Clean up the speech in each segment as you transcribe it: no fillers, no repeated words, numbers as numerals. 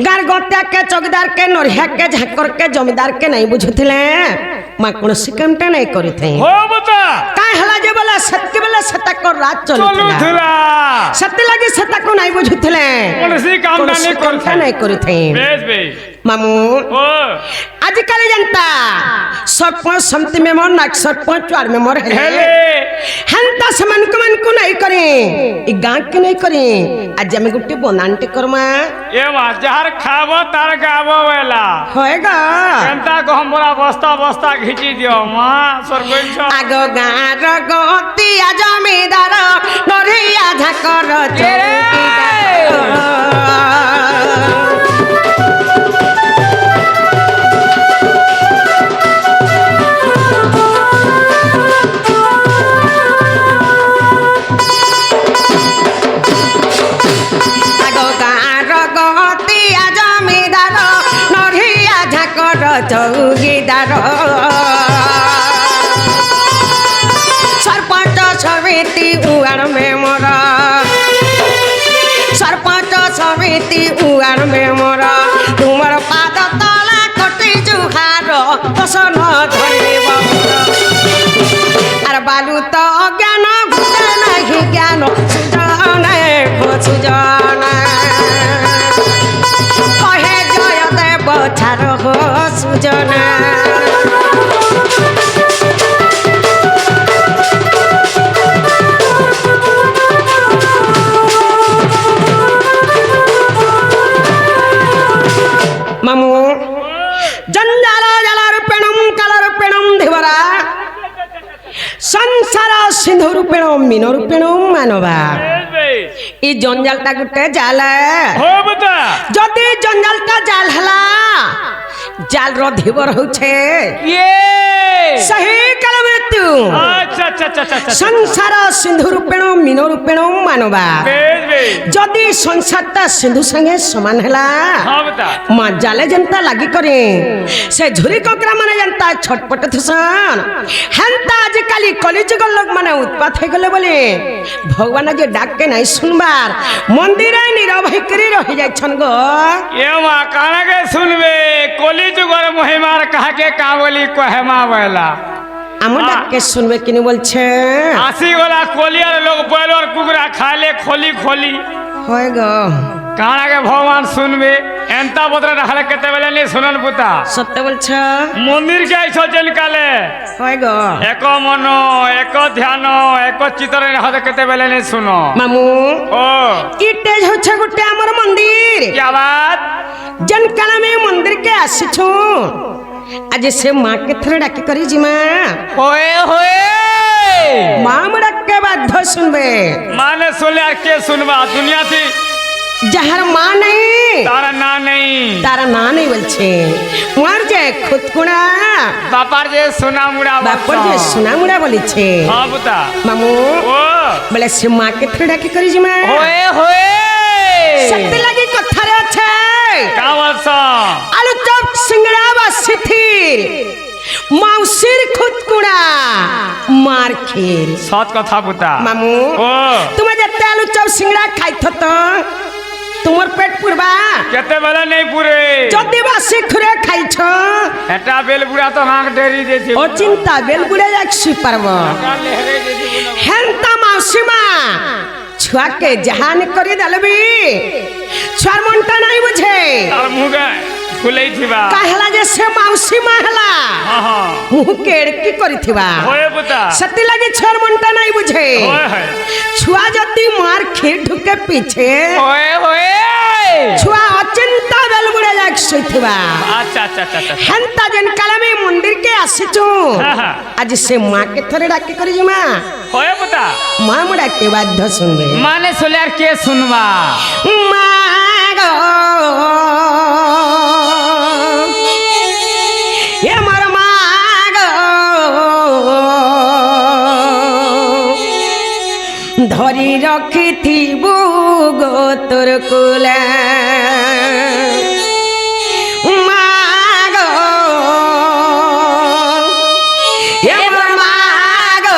गार गोत्या के चौकीदार के नोरिया के झाकर के जमींदार के नहीं बुझुथिले मां कोनोसी कामटा नहीं करिथे हो बता काय हला जे बोला सत्य बोला सत्य को रात चलुथिला सत्य लगे सत्य को नहीं बुझुथिले कोनोसी कामटा नहीं करिथे बेस बेस मामू ओ आजकल जनता सरपंच समिति में मोर नाक सरपंच वार में मोर है हंता समन को नहीं करे ई गांव के नहीं करे आज हम गुट्टी बनांटे करमा ए मा जहर खाबो तार गाबो वेला होएगा जनता को हमरा बस्ता बस्ता खींची दियो मां सरपंच आगो गार गतिया जमीदार नरिया झाकर चौकीदार सरपंच समिति उआर में मोरा सरपंच समिति उआर में मोरा तुमर पाद तला कटी जुहार पसन धरिब आर बालू तो ज्ञान गुटे नहीं ज्ञान सुजन सुजन कहे जय देव छार हो सुजना मामू जंजाल जलारूपेणम कलारूपेणम धिवरा संसार सिंधुरूपेणम मीनरूपेणम मानवा ई जंजालटा गुटे जाल हो बता जदि जंजालटा जाल हला जाल रो धीवर होछे ये सही कल मृत्यु अच्छा अच्छा अच्छा अच्छा संसार सिंधु रूपेण मीन रूपेण मानवा जदि संसारटा सिंधु संगे समान हला हां बता मां जाले जनता लागी करे से झुरी कोकरा माने जनता छटपट थसन हंता आज काली कलिजुग लोग माने उत्पात हे गले बोले भगवान जे डाक के नहीं सुनबार मंदिर नीरव भइकरी रहि जाय छन गो ये मां काना के सुनबे कलिजुगर महिमार कहा के कावली कहमा वेला हम डाक के सुनबे किनी बोलछे आसी वाला कोलियर लोग बोलर कुकरा खाले खोली खोली होय गो काना के भगवान सुनबे एंता बदरा रखले केते बेले नहीं सुनन पुता सत्य बोलछे मंदिर के आइछो जनकाले होय गो एको मनो एको ध्यान एको चित्तर रहते केते बेले नहीं सुनो मामू ओ इटे होछे गुटे हमर मंदिर क्या बात जनकाला में मंदिर के आसी छु आज से मां के थरे डाकी करी जी मां होए होए मां मड़ा के बात सुनबे माने सुन यार के सुनबा दुनिया थी जहर मां नहीं तारा ना नहीं बोलछे मार जे खुद कुणा बापर जे सुना मुड़ा बापर जे सुना मुड़ा बोली छे हां बता मामू ओ बोले से मां के थरे डाकी करी जी मां होए होए सत्य लगी कथा रे छे का वर्षा आलू चप सिंगड़ा बा सिथिर माउसिर खुद कुड़ा मार खीर सत कथा बुता मामू ओ तुम्हें जत्ते आलू चप सिंगड़ा खाइथ तो तुमर पेट पुरबा केते बेले नहीं पूरे जदी बा सिखरे खाइछ एटा बेल बुढ़ा तो नाक डेरी देथि ओ चिंता बेल बुड़े जाक सी परबो लहरे देथि हेंता माउसीमा छुआ के जहान करी दलबी छुआर मनटा नहीं बुझे तार मुगे फुलै थिबा कहला जे से माउसी महला हां हां मुह केड़की करिथिबा होए बुता सती लगी छुआर मनटा नहीं बुझे होए है छुआ जति मार खीर ढुके पीछे होए होए छुआ अचिंता बेल बुड़े जाक सइथिबा अच्छा अच्छा अच्छा हंता जन काला में मंदिर के आसीचू आज से मां के थरे डाकी करी जी मां होए बुता मां मुड़ा के बाध्य सुनबे माने सोल्यार के सुनबा मां गो ये मोर मां गो धरी रखिथिबु गो तोर कुला मां गो ये मोर मां गो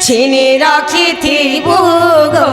छिनी रखिथिबु गो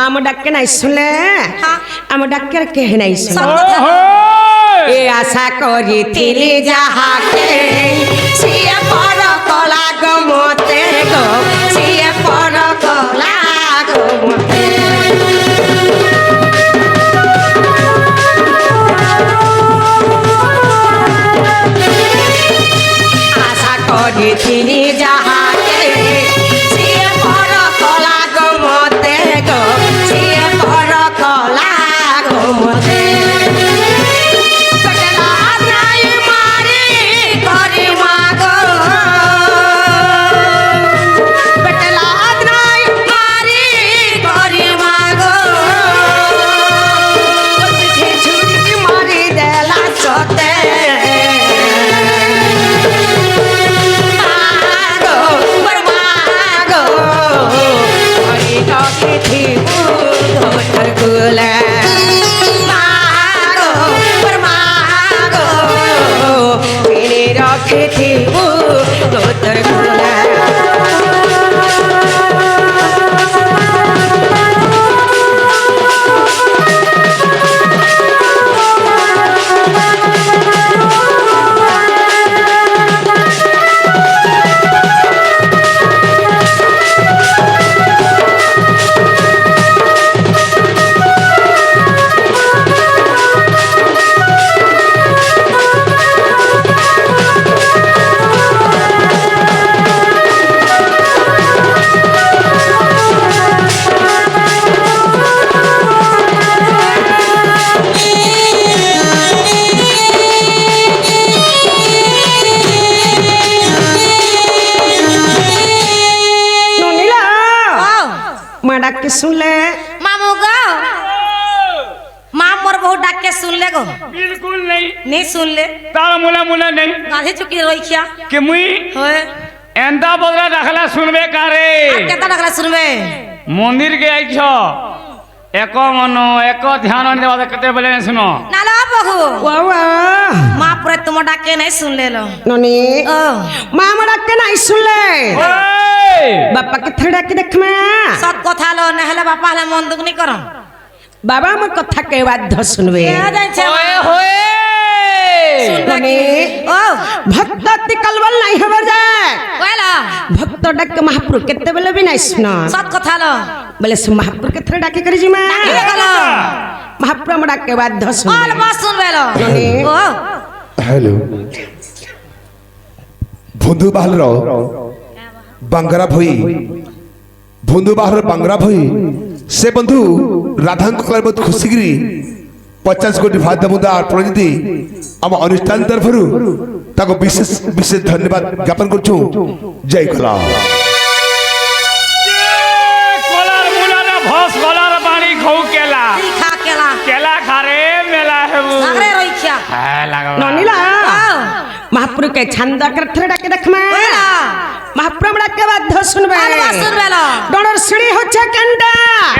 ଆମ ଡାକେ ନାଇଁ ଶୁଣିଲେ ଆମ ଡାକେ କେହି ନାଇଁ ଶୁଣିଲେ ଓହୋ ଏ ଆଶା କରିଥିଲି ଯାହାକେ ସିଏ ପର କଲା ଗো ମତେ ଗো ସିଏ ପର କଲା ଗো ମତେ আশা করিଥିଲି যাহাকে সিয়ে পর কলা গো মতে গো সিয়ে পর কলা গো মতে পেটলা নাই মারি করি মাগো পেটলা নাই মারি করি মাগো ছুটি মারি দেলা চতে ডাকে শুনলে मामू गो माँ मोर बहुत डाक के सुन ले गो बिल्कुल नहीं नहीं सुन ले तार मुला मुला नहीं गाधी चुकी रोई क्या कि मुई होए एंदा बदला रखला सुनबे कारे केता डाकला सुनबे मंदिर के आइछ एक मन एक ध्यान देवा कते बोले सुनो नाला बहु বাবা माँ पूरे तुम डाक के नहीं सुन ले लो ননি ओ মা আমার ডাকে নাই শুনলে ओए বাপা কে থে ডাকে দেখমা सब कथा लो नहले बापा हले मन दुख नहीं करो বাবা আমার কথা কে বাধ্য শুনবে क्या जान छे ओए होए ননি ओ ভক্ত তি কলবল নাই হবার যায় वेला ভক্ত ডাকে মহাপ্রভু কেতে বেলে বি নাই শুন सब कथा लो বলে সে মহাপ্রভু কে থে ডাকে করি জিমা डाके गलो মহাপ্রভু আমার ডাকে বাধ্য ऑल শুনবে बस सुन वेलो ননি ओ হ্যালো বন্ধু বাহালর বাঙ্গারা ভই বন্ধু বাহালর বাঙ্গারা ভই সে বন্ধু রাধাঙ্ক কলার বহুত খুশিগিরি 50 কোটি ভাত দামুদা অর্পণ দি ଆମ ଅନୁଷ୍ଠାନ ତରଫରୁ ତାକୁ ବିଶେଷ ବିଶେଷ ଧନ୍ୟବାଦ ଜ୍ଞାପନ କରୁଛୁ ଜୟ କଲା कलर मुला रे भस कलर पानी खौ केला खा केला केला खारे मेला हेबु सागरे रोई क्या हाय लागो ননিলা ओ মহাপ্রভু কে ছন্দ করে থে ডাকে দেখমা वेला মহাপ্রভু আমার ডাকে বাধ্য শুনবে ऑल बस सुन वेलो ডড়র সিঁড়ি হচ্ছে কেনটা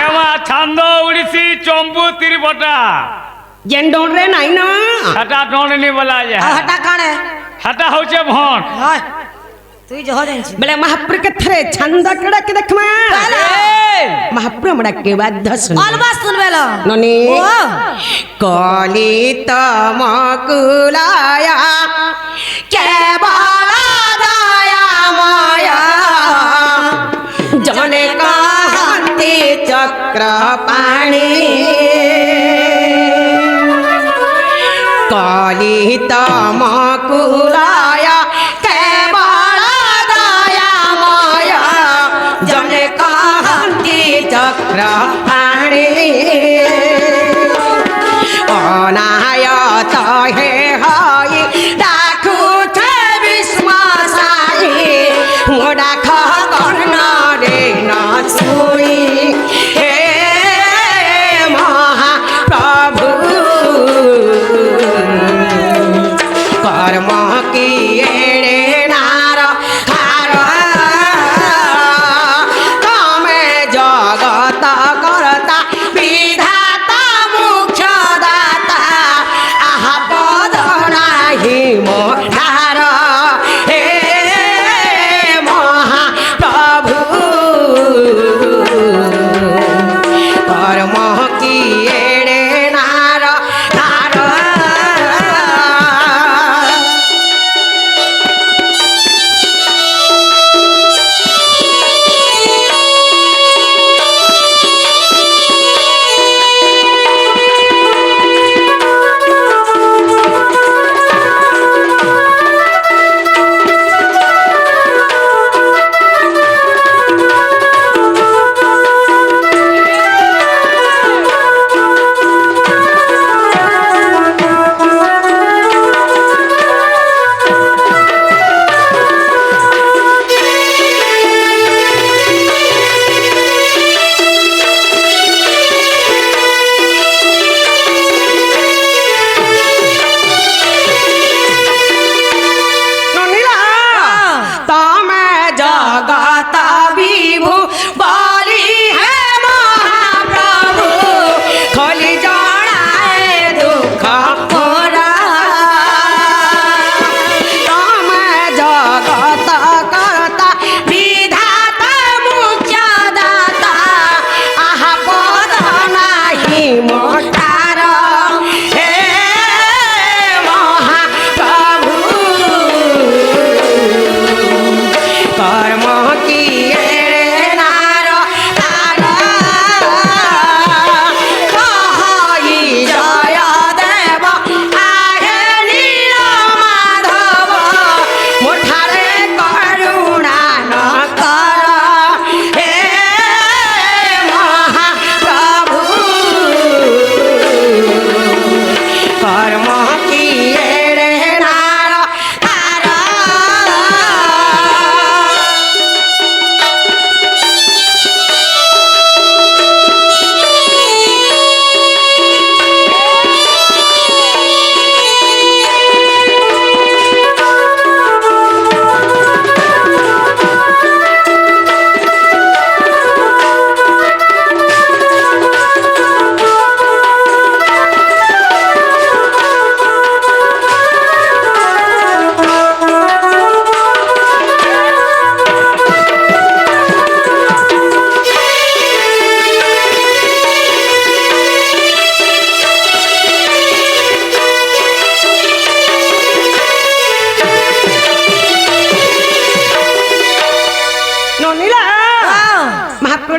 এমা ছান্দ উড়িছি চম্বু তিরবটা যেন ডরে নাই না হাটা ডোননি বলা যায় आ हटा काने হাটা হচ্ছে ভন हाय तू जो हो जान छी বলে মহাপ্রভু কে থে ছন্দ করে ডাকে দেখমা মহাপ্রভু আমার ডাকে বাধ্য শুনবে ऑल बस सुन वेलो ননি ओ কলিত মকুলায়া কেবল দয়া মায়া জনে কান্তি চক্র পাণি কলিত মকুলায়া কেবল দয়া মায়া জনে কান্তি চক্র পাণি অনায়ত হে হই ডাকুছে বিশ্বাসাই মোডা কর্ণ রে না শুই হে মহাপ্রভু কর্ম কি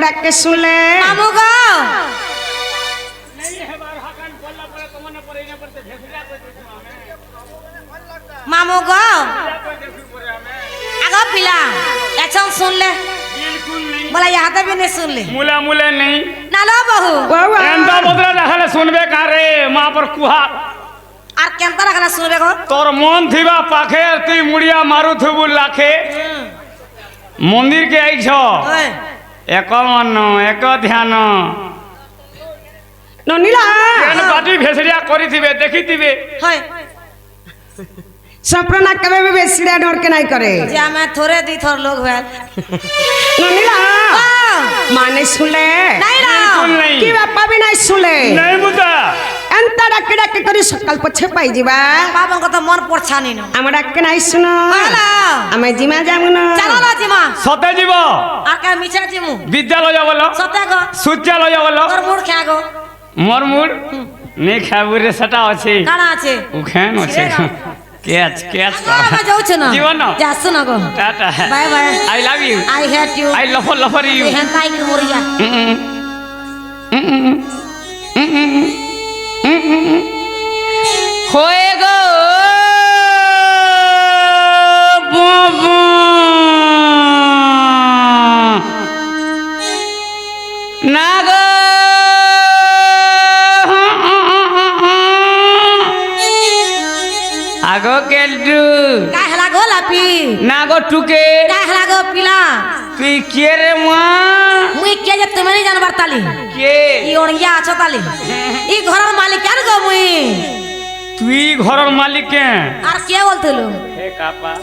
ডাকে শুনলে মামু গো মামু গো আগো পিলা এখন শুনলে बोला यहाँ पे भी नहीं सुन ले मुला मुले नहीं ना लो बहू एंदा बदला रखले सुनबे कारे मां पर कुहा और केंता रखना सुनबे को तोर मन थिबा पाखे ती मुड़िया मारू थुबु लाखे मंदिर के आई छो ओए एक मन एक ध्यान ননিলা केन पाटी भेसरिया करी थिबे देखी थिबे होय सपना कबे भी बेसिड़ा डर के नहीं करे जे मैं थोड़े दी थोर लोग भेल ननिला माने सुनले नहीं ना बिल्कुल नहीं कि बापा भी नहीं सुनले नहीं बुता एंता डाके डाके करी सकाल पछे पाई जीवा बाबा को तो मन पड़छा नहीं नो हम डाके नहीं सुनो बोला हमें जिमा जामु न चलो ना जीमा सते जीव और का मिछा जीमु विद्यालय बोलो सते गो सूच्यालय बोलो तोर मुड़ खा गो मोर मुड़ नहीं खाबु रे सटा अछि काना আছে उखेन अछि कैच कैच मैं जाऊ छ ना जीवन जा सुन गो tata bye bye I love you I hate you I love you ये हंताई की मोरिया होए गो बाबा नागो आगो केल्टू का हला गो लापी नागो टुके का हला गो पिला তুই কে রে মা মুই কে যে তুমি नहीं जानबार ताली কে ই ওড়িয়া আছো ताली ই ঘরের মালিক কেন গো মুই তুই ঘরের মালিক কে আর কে বলতেলো হে কাপা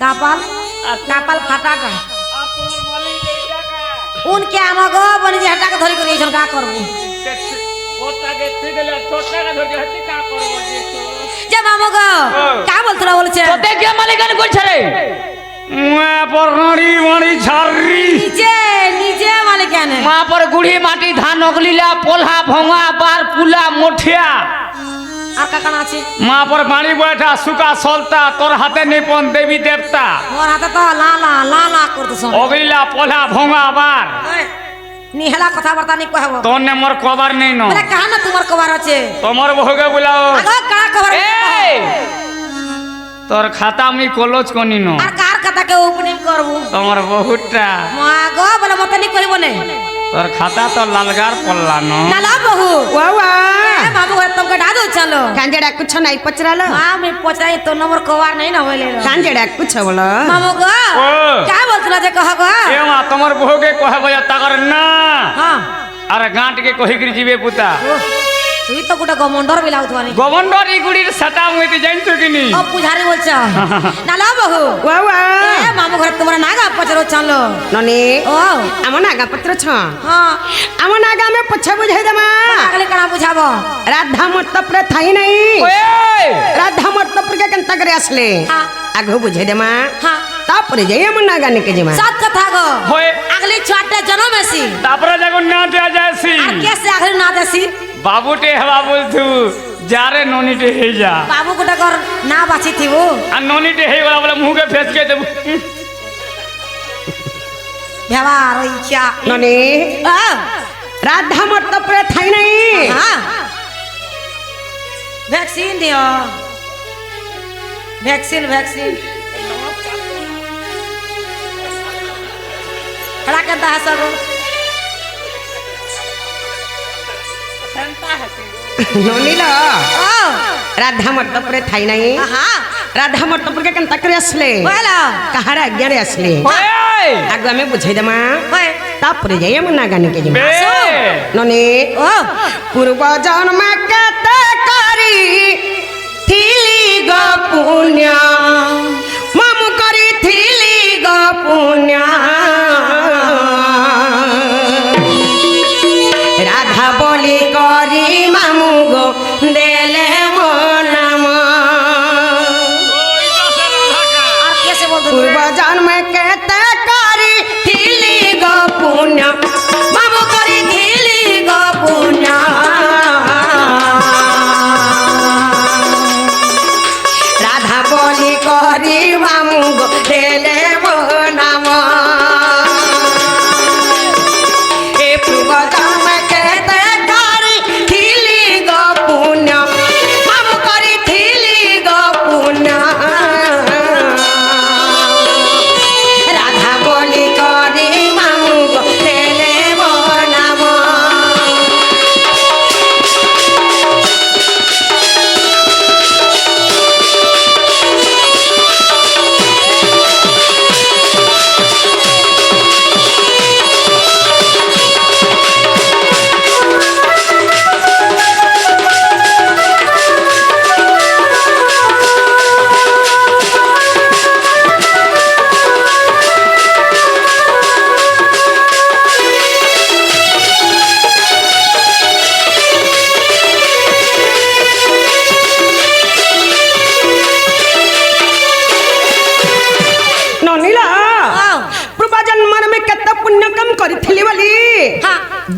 কাপাল কাপাল ফাটাটা আপনার মালিক এই টাকা उनके আমাগো বনি যে হটাকে ধরি করে এইছন কা করব ওটাকে তুই দিলে ছোটটাকে ধরে হতি কা করব দেখো যে মামগো কা বলতরা বলছে তোতে কে মালিকানি করছে রে মুয়া পর নড়ি মড়ি ছাড়রি নিজে নিজে মালিক কেন মা পর গুড়ি মাটি ধান অগলিলা পোলহা ভঙা বার পুলা মঠিয়া আর কা কানা আছে মা পর পানি বৈঠা সুকা সলতা তোর হাতে নিপন দেবী দেবতা মোর হাতে তো লা লা লা লা করতেছ অগলিলা পোলহা ভঙা বার নিহেলা কথা বার্তা নি কহব তোনে মোর কবার নেই ন বলে কাহা না তোমার কবার আছে তোমার বহুকে বুলাও আগো কা কবার এই তোর খাতা আমি কলজ কনি ন আর কার কথাকে ওপেনিং করব তোমার বহুটা মাগো বলে মতে নি কইব নে তোর খাতা তো লালগার পড়লা ন না লা বহু वावा ए बाबू तुमके डादो चलो कांजे डाक कुछ नहीं पचरालो हां मैं पहुंचाई तो नंबर कवर नहीं ना होले कांजे डाक कुछ बोलो मामू गो ओ। क्या बोलतला जे कहब ए মা তোমার বহুকে কহব তাকর না हां আরে গাঁট কে কহিকরি জিবে পুতা তুই তো গুটা গমন্ডর বিলাউত বানি গভর্নর ইগুড়ির সাটা মুইতে জানছো কিনি ও পুজারি বলছ না লা বহু वावा ए मामू घर तुम्हारा नागा पचरो चलो ननी ओ আমন আগা পত্র ছ हां আমন আগা মে পछे बुझाई दमा আগলে कणा बुझाबो राधा मर्तप रे थाई नहीं ওই राधा मर्तप के कंता करे असले हां आगो बुझाई दमा हां तापरे जाई আমন আগা ने के जमा सात कथा गो होए अगली छोटे जन्म एसी তারপরে যখন না দেয়া যায়ছি আর कैसे अगली ना देसी বাবুটে হবা বলছু যারে ননিটে হয়ে যা बाबू गुटा कर ना बाची थी वो আর ননিটে হয়ে গলা বলে মুখে ফেসকে দেব व्यवहार होई क्या ननी आ राधा मर्तप रे थाई नहीं हां वैक्सीन दियो वैक्सीन वैक्सीन खड़ा करता है सब ननी लो ओ राधा मर्तप रे थाई नहीं हां राधा मर्तप के कंता करे असले बोला कहारा आज्ञा रे असले ওই आगो में बुझाई दमा ओए तापरे जाई আমন আগা ने के जमा বে ननी ओ पूर्व जन्म कते करी थिली गो पुण्य मम करी थिली गो पुण्य राधा बोली करी मामू गो देले मो नाम और कैसे बोल दो पूर्व जन्म कते करी थिली गो पुण्य मम करी थिली गो पुण्य राधा बोली करी मामू गो देले मो नाम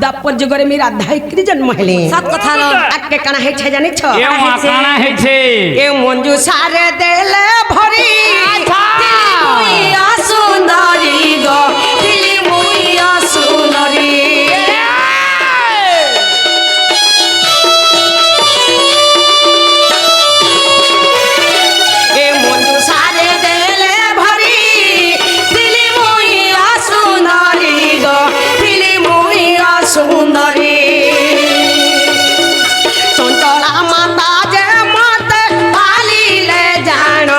দ্বাপর যুগরে মি রাধা একরি জন্ম হেলে সত কথা লো আজকে কানা হয়েছে জানিছ এ মাকানা হয়েছে এ মঞ্জু সারে দেলে ভরি মুইয়া সুন্দরী গো দিলি মুইয়া সুন্দরী এ মঞ্জু সারে দেলে ভরি দিলি মুইয়া সুন্দরী গো দিলি মুইয়া সুন্দরী চঞ্চলা মাতা যে মতে পালিলে জান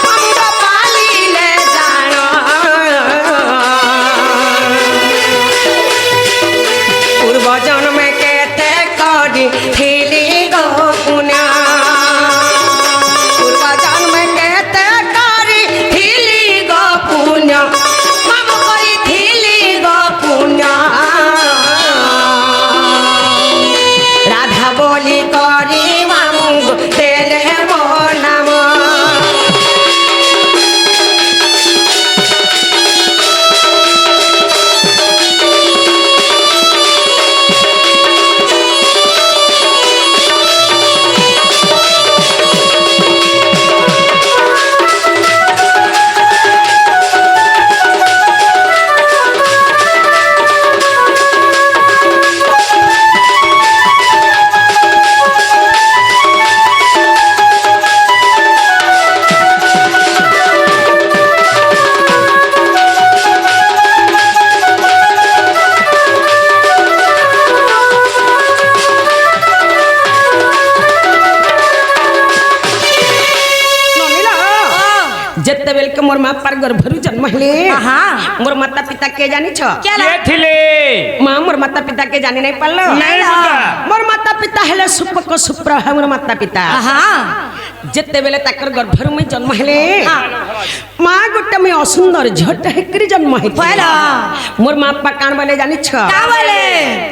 আমরা পালিলে জান পূর্ব জন্মে কেতে করি থিলি গো পুণ্য পূর্ব জন্মে কেতে করি থিলি গো পুণ্য মাম করি থিলি গো পুণ্য রাধা বলি করি মামু তেলে নাম যেতেবেল কে মোর মা পার গর্ভরু জন্ম হেলে আহা। মোর মাতা পিতা কে জানিছ কে লো কে থিলে মা মোর মাতা পিতা কে জানি নাই পারলো নাই বুঝা মোর মাতা পিতা হেলে সুপক সুপ্রভা মোর মাতা পিতা আহা যেতেবেলে তাকর গর্ভরু মুই জন্ম হেলে হ্যাঁ। মা গোটে মুই অসুন্দর ঝট হেকরি জন্ম হইছিল পয়লা। মোর মা বাপা কান বলে জানিছ কা বলে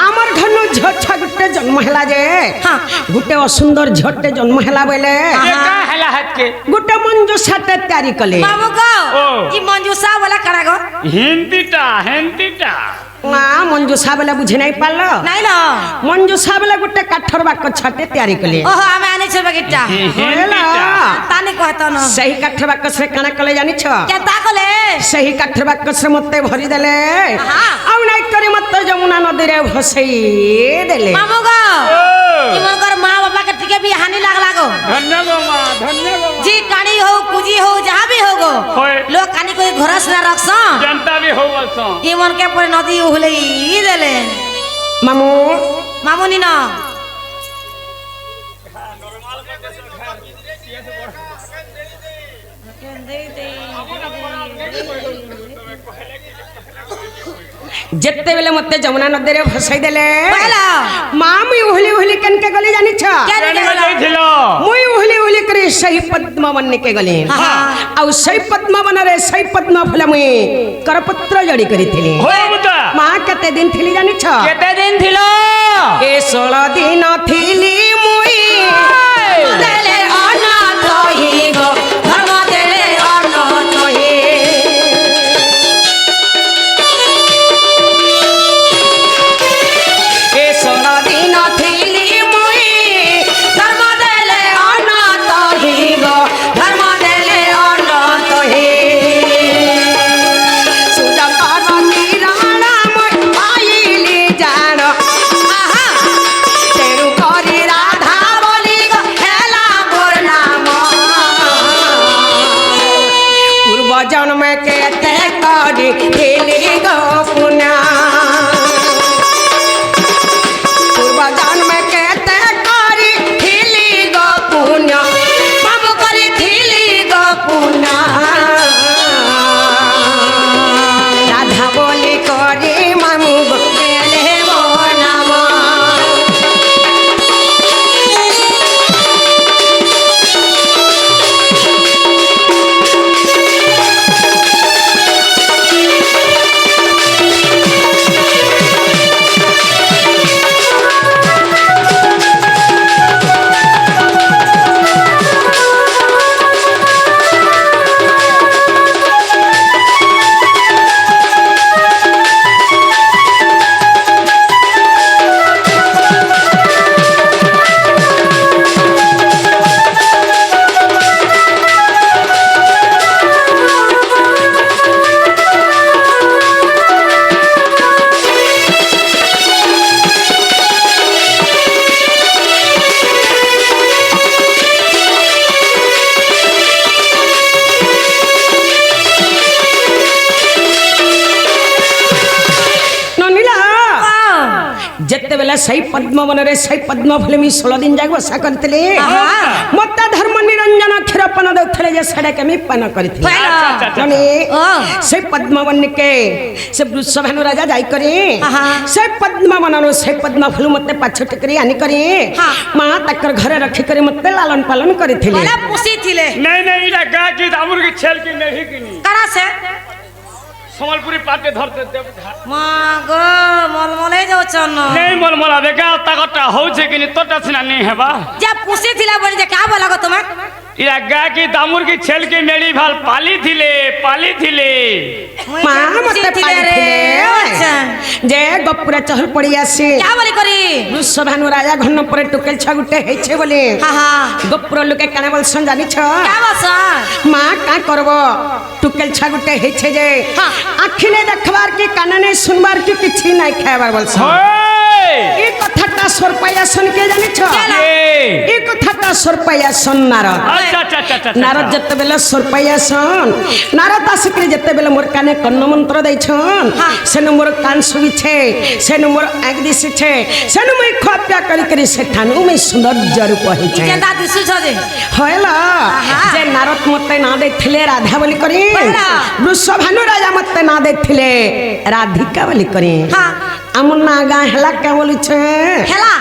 আমার ধনু ঝটছা গোটে জন্ম হেলা যে হ্যাঁ। গোটে অসুন্দর ঝটে জন্ম হেলা বলে ये का हला हाथ के গোটে মঞ্জু সাথে তৈরি কলে বাবু গো ও। ই মঞ্জুসা বলা কারা গো हिंदीटा মা মঞ্জু সাবলে বুঝে নাই পারলো নাই লো মঞ্জু সাবলে গোটে কাঠর বাক্য ছটে তৈরি কলে ওহো আমি আনিছি বাকিটা हिंदीटा তানি কহতো না সেই কাঠর বাক্য সে কানা কলে জানিছ কে তা কলে ସେହି କାଠ ବାକ୍ସରେ ମତେ ଭରି ଦେଲେ ଆହା। ଆଉ ନାଇଁ କରି ମତେ ଯମୁନା ନଦୀରେ ଭସେଇ ଦେଲେ মামু গো ओ ইমনকর মা বাবা কে টিকে भी हानि लागला गो धन्य गो मां धन्य गो मां जी कानी हो कुजी हो जहां भी हो गो होय। लोग कानी कोई घरस ना रखस जनता भी हो बसो ইমন কে পরে নদী উহলে ই দেলে ମାମୁଁ মামুনি না ଯେତେବେଳେ ମତେ ଯମୁନା ନଦୀରେ ଭସେଇ ଦେଲେ ପହଲା ମା ମୁଇଁ ଉହଲି ଉହଲି କେନକେ ଗଲି ଜାଣିଛ কেন केने গেলা ଯାଇଥିଲ ମୁଇଁ ଉହଲି ଉହଲି କରି ସେହି ପଦ୍ମବନକେ ଗଲି ଆହା। ଆଉ ସେହି ପଦ୍ମବନରେ ସେହି ପଦ୍ମ ଫୁଲ ମୁଇଁ କରପତ୍ର ଜଡ଼ି କରିଥିଲି हो बुता ମା କେତେ ଦିନ ଥିଲି ଜାଣିଛ केते दिन थिलो ଏ 16 ଦିନ ଥିଲି ମୁଇଁ দেলে অনাথ হি গো ধর্ম দেলে অনাথ হি ଏ 16 ଦିନ ଥିଲି ମୁଇଁ ধর্ম দেলে অনাথ হি গো ধর্ম দেলে অনত হে সুজঙ্কর কিরণ মই পাইলি জান আহা তেরু করি রাধা বলি গো হেলা মোর নাম পূর্ব জন্মে কেতে করি ফেলি গো পুনা পূর্ব জন্মে কেতে করি ফেলি গো পুণ্য পাপ করি থিলি গো পুণ্য রাধা বলি করি মামু গেলে মো নাম ଯେତେବେଳେ ସେଇ ପଦ୍ମବନରେ ସେଇ ପଦ୍ମ ଫୁଲ ମୁଁ 16 ଦିନ ଯାକ ବସା କରିଥିଲି ମତେ ଧର୍ମ ନିରଞ୍ଜନ କ୍ଷୀର ପାନ ଦେଉଥିଲେ ଯେ ସେଟା କେମିତି ପାନ କରିଥିଲି ଜଣେ ସେଇ ପଦ୍ମବନିକେ ସେ ବୃଷଭାନୁ ରାଜା ଯାଇକରି ସେ ପଦ୍ମବନରୁ ସେ ପଦ୍ମ ଫୁଲ ମତେ ପାଛୋଟି କରି ଆନି କରି ମା ତାଙ୍କର ଘରେ ରଖି କରି ମତେ ଲାଲନ ପାଲନ କରିଥିଲେ पहले पुसी थिले नहीं नहीं इटा गा की दामुर की छेल की नहीं की नहीं करा से संबलपुरी पाटे धरते देव मां गो मलमले जाउ छन नहीं मोल मोला बेका ताकटा हो छे कि नहीं तोटा सिना नहीं हेबा जे पुसी थिला बोल जे का बोला गो तुमे इरा गा की दामुर की छेल की मेरी भाल पाली थिले মা মতে পাইছিলে যে গপুরা চহল পড়ি আসি क्या बोली करी বৃষভানু রাজা ঘন পরে টুকেল ছাগুটে হেছে বলে हां हां গপুর লোকে কানে বলছন জানিছ क्या बसा মা কা করব টুকেল ছাগুটে হেছে যে হ্যাঁ। আখিনে দেখবার কি কানে নাই শুনবার কি কিছু নাই খাইবার বলছন এই কথাটা সর পাইয়াছন কে জানিছ এই কথাটা সর পাইয়াছন নারদ अच्छा अच्छा अच्छा নারদ যেতেবেলে সর পাইয়াছন নারদ আসিকি যেতেবেলে মোর কানে কন্ন মন্ত্র দেইছন সেনু মোর কান শুবিছে সেনু মোর আগ দিছিছে সেনু মই খাপিয়া করি করি সেঠানু মই সৌন্দর্য রূপ হইছে केंदा दिसु छ जे হয়লা যে নারদ মতে না দেখলে রাধা বলি করি হয়লা। বৃষভানু রাজা মতে না দেখলে রাধিকা বলি করি हां আমন না গা হেলা কে বলিছে हेला